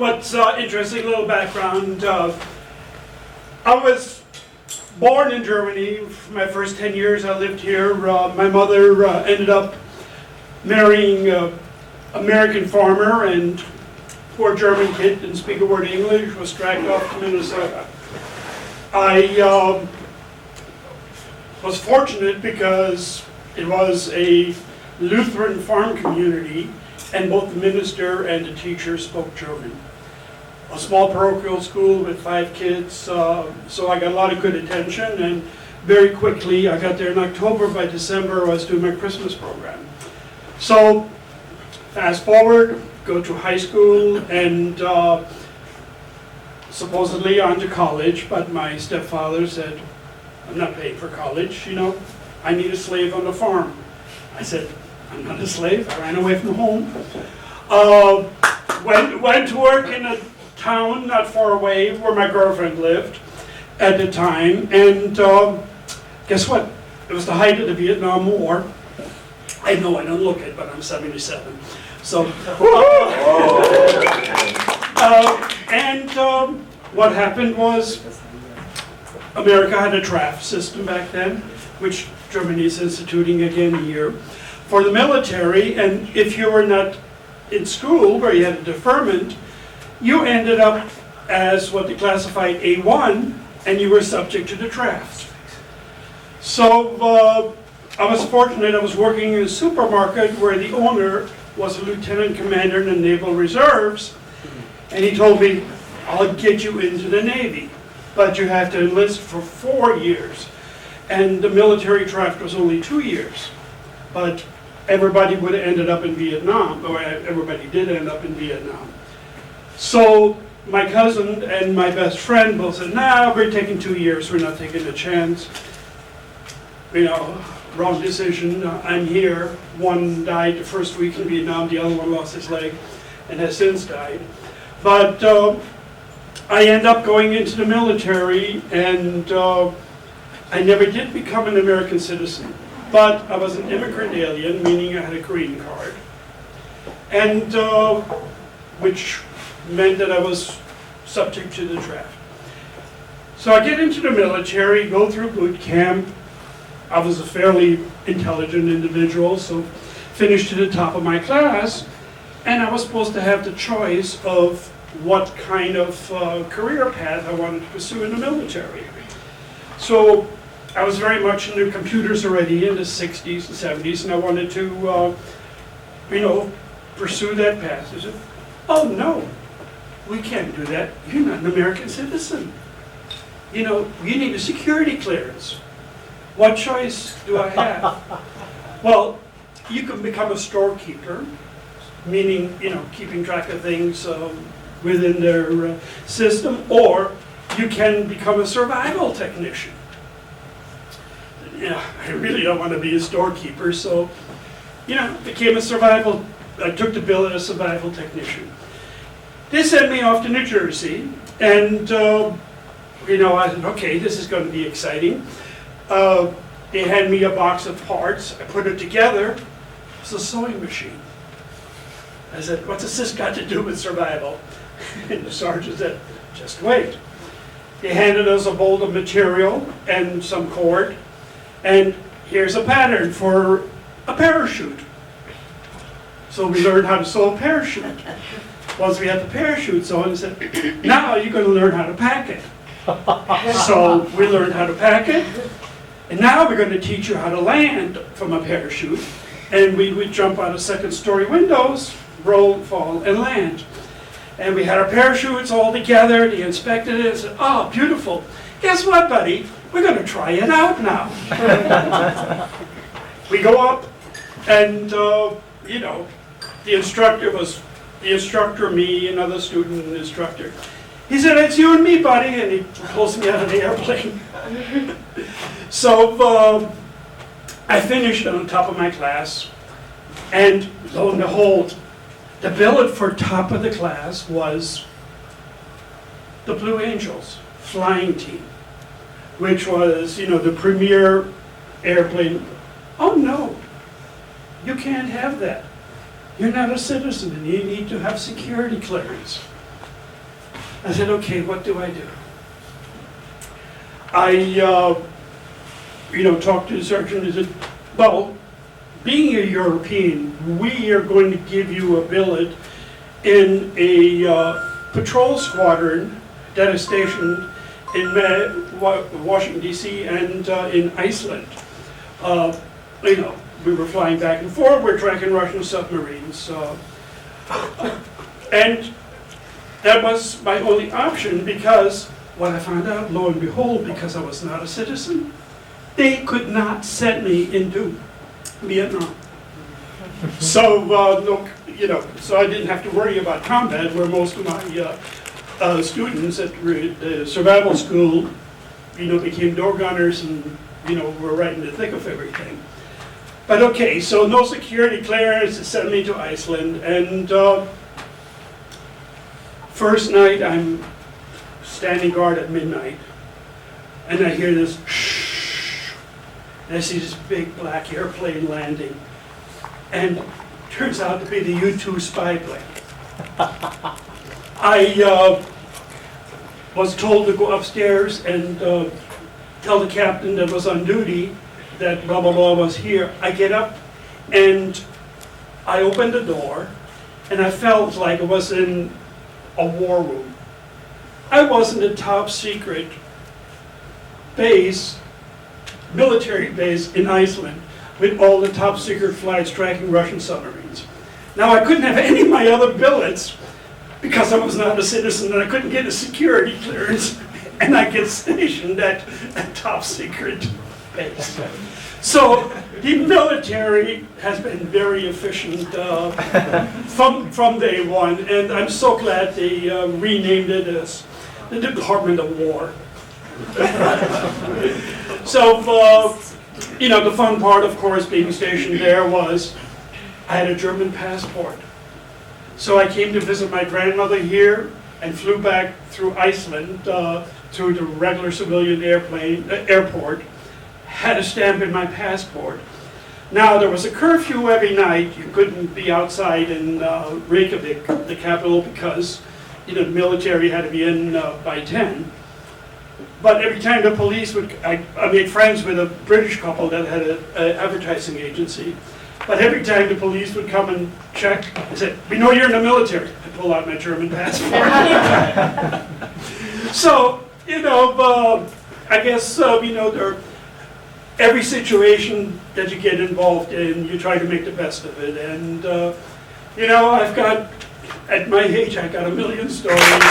what's interesting, little background. I was born in Germany. For my first 10 years I lived here. My mother ended up marrying an American farmer, and poor German kid didn't speak a word of English, was dragged off to Minnesota. I was fortunate because it was a Lutheran farm community, and both the minister and the teacher spoke German. A small parochial school with 5 kids, so I got a lot of good attention, and very quickly, I got there in October. By December, I was doing my Christmas program. So, fast forward, go to high school, and supposedly on to college, but my stepfather said, I'm not paying for college, you know, I need a slave on the farm. I said, I'm not a slave. I ran away from home. Went to work in a town not far away where my girlfriend lived at the time, and guess what? It was the height of the Vietnam War. I know I don't look it, but I'm 77. So, what happened was America had a draft system back then, which Germany is instituting again here, for the military, and if you were not in school where you had a deferment, you ended up as what they classified A1, and you were subject to the draft. So I was fortunate. I was working in a supermarket where the owner was a lieutenant commander in the Naval Reserves, and he told me, I'll get you into the Navy, but you have to enlist for 4 years. And the military draft was only 2 years. But everybody would have ended up in Vietnam, or everybody did end up in Vietnam. So my cousin and my best friend both said, nah, we're taking 2 years, we're not taking a chance. You know, wrong decision, I'm here. One died the first week in Vietnam, the other one lost his leg and has since died. But I end up going into the military, and I never did become an American citizen. But I was an immigrant alien, meaning I had a green card, and which meant that I was subject to the draft. So I get into the military, go through boot camp. I was a fairly intelligent individual, so finished to the top of my class, and I was supposed to have the choice of what kind of career path I wanted to pursue in the military. So I was very much into computers already in the 60s and 70s, and I wanted to, pursue that path. I said, oh no, we can't do that. You're not an American citizen. You know, you need a security clearance. What choice do I have? Well, you can become a storekeeper, meaning, keeping track of things within their system, or you can become a survival technician. Yeah, I really don't want to be a storekeeper, so, became a survival, I took the bill as a survival technician. They sent me off to New Jersey, and, I said, okay, this is going to be exciting. They had me a box of parts, I put it together, it was a sewing machine. I said, what does this got to do with survival? And the sergeant said, just wait. They handed us a bolt of material and some cord, and here's a pattern for a parachute. So we learned how to sew a parachute. Once we had the parachute sewn, they said, now you're going to learn how to pack it. So we learned how to pack it, and now we're going to teach you how to land from a parachute. And we would jump out of second-story windows, roll, fall, and land. And we had our parachutes all together. They inspected it and said, oh, beautiful. Guess what, buddy? We're going to try it out now. We go up, and, the instructor, me, another student, and the instructor. He said, it's you and me, buddy, and he pulls me out of the airplane. So I finished on top of my class, and lo and behold, the billet for top of the class was the Blue Angels flying team, which was, the premier airplane. Oh no, you can't have that. You're not a citizen and you need to have security clearance. I said, okay, what do I do? I, talked to the sergeant and said, well, being a European, we are going to give you a billet in a patrol squadron that is stationed in Washington, D.C. and in Iceland. We were flying back and forth, we're tracking Russian submarines. And that was my only option, because what I found out, lo and behold, because I was not a citizen, they could not send me into Vietnam. So, so I didn't have to worry about combat, where most of my students at the survival school, became door gunners and, were right in the thick of everything. But okay, so no security clearance to send me to Iceland, and first night I'm standing guard at midnight, and I hear this shh, and I see this big black airplane landing, and it turns out to be the U-2 spy plane. I was told to go upstairs and tell the captain that was on duty that blah, blah, blah was here. I get up and I opened the door, and I felt like I was in a war room. I was in a top secret base, military base in Iceland, with all the top secret flights tracking Russian submarines. Now, I couldn't have any of my other billets because I was not a citizen, and I couldn't get a security clearance, and I get stationed at a top secret base. So the military has been very efficient from day one, and I'm so glad they renamed it as the Department of War. So, the fun part, of course, being stationed there was I had a German passport. So I came to visit my grandmother here and flew back through Iceland through the regular civilian airport, had a stamp in my passport. Now, there was a curfew every night. You couldn't be outside in Reykjavik, the capital, because the military had to be in by 10. But every time the police would, I made friends with a British couple that had an advertising agency. But every time the police would come and check, they said, "We know you're in the military." I pull out my German passport. So, I guess, every situation that you get involved in, you try to make the best of it. And, I've got, at my age, I got a million stories. And,